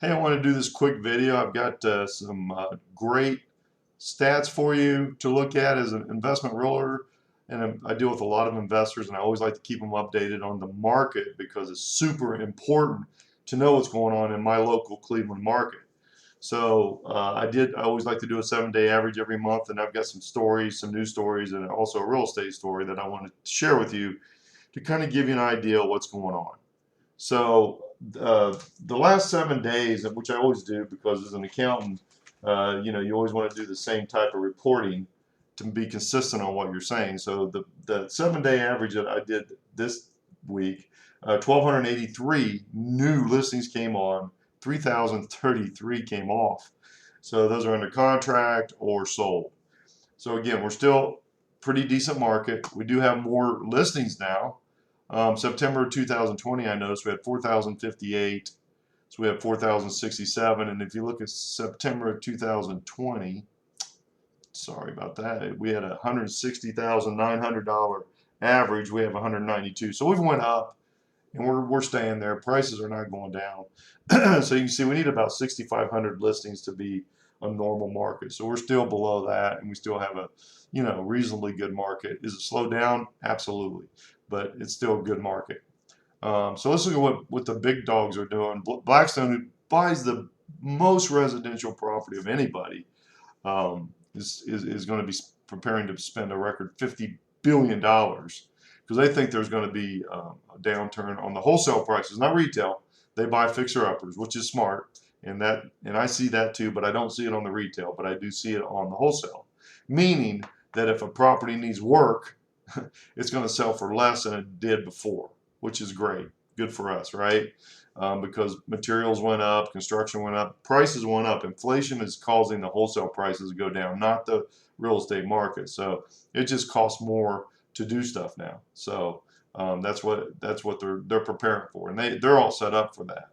Hey, I want to do this quick video. I've got some great stats for you to look at as an investment realtor. And I deal with a lot of investors, and I always like to keep them updated on the market because it's super important to know what's going on in my local Cleveland market. So I always like to do a 7-day average every month, and I've got some stories, some news stories, and also a real estate story that I want to share with you to kind of give you an idea of what's going on. So the last 7 days, which I always do because as an accountant, you always want to do the same type of reporting to be consistent on what you're saying. So the 7-day average that I did this week, 1,283 new listings came on, 3,033 came off. So those are under contract or sold. So again, we're still pretty decent market. We do have more listings now. September 2020, I noticed we had 4,058. So we have 4,067. And if you look at September of 2020, sorry about that, we had a $160,900 average. We have 192. So we've went up, and we're staying there. Prices are not going down. So you can see we need about 6,500 listings to be a normal market. So we're still below that, and we still have a reasonably good market. Is it slowed down? Absolutely, but it's still a good market. So let's look at what the big dogs are doing. Blackstone, who buys the most residential property of anybody, is going to be preparing to spend a record $50 billion because they think there's going to be a downturn on the wholesale prices, not retail. They buy fixer-uppers, which is smart, and I see that too, but I don't see it on the retail, but I do see it on the wholesale. Meaning that if a property needs work, it's going to sell for less than it did before, which is great. Good for us, right? Because materials went up, construction went up, prices went up. Inflation is causing the wholesale prices to go down, not the real estate market. So it just costs more to do stuff now. So that's what they're preparing for, and they're all set up for that.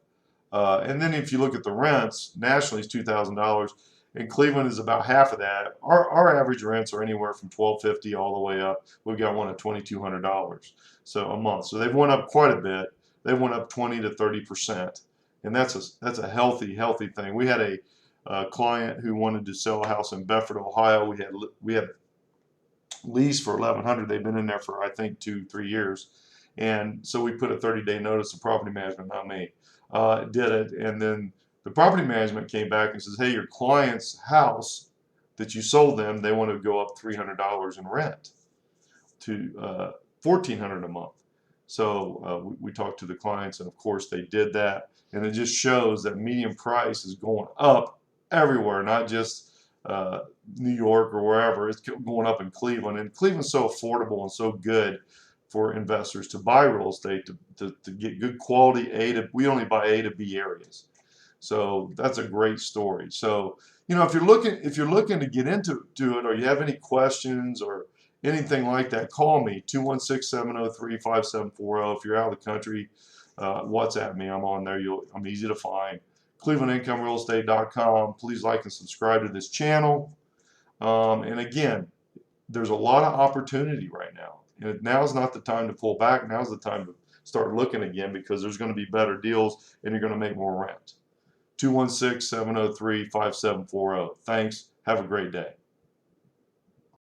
And then if you look at the rents, nationally it's $2,000. In Cleveland is about half of that. Our average rents are anywhere from $1,250 all the way up. We've got one at $2,200 so a month. So they've went up quite a bit. They went up 20 to 30%, and that's a healthy thing. We had a client who wanted to sell a house in Bedford, Ohio. We had lease for 1,100. They've been in there for I think 2-3 years, and so we put a 30-day notice of property management, not me, did it, and then the property management came back and says, hey, your client's house that you sold them, they want to go up $300 in rent to $1,400 a month. So we talked to the clients, and of course they did that, and it just shows that median price is going up everywhere, not just New York or wherever. It's going up in Cleveland, and Cleveland's so affordable and so good for investors to buy real estate to get good quality we only buy A to B areas. So that's a great story. So if you're looking to get into it, or you have any questions or anything like that, call me 216-703-5740. If you're out of the country, WhatsApp me. I'm on there. I'm easy to find. ClevelandIncomeRealEstate.com. Please like and subscribe to this channel. And again, there's a lot of opportunity right now. And now's not the time to pull back. Now's the time to start looking again, because there's going to be better deals and you're going to make more rent. 216-703-5740. Thanks. Have a great day.